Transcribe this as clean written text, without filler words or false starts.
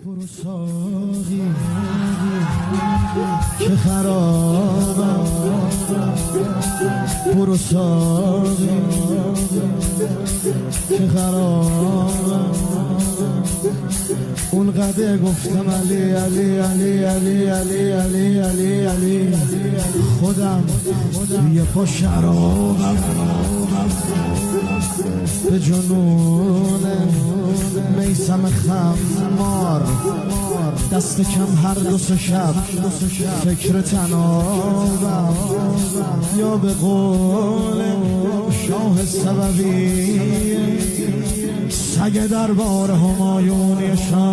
برو ساقی که خرابم، برو ساقی که خرابم. اون قده گفتم علی علی علی علی علی علی علی علی، خودم یه پا شرابم به جنون میسم خمار. دست کم هر دو سه شب فکر تنابم، یا به قول شاه سببی سگ دربار همایونی شاه.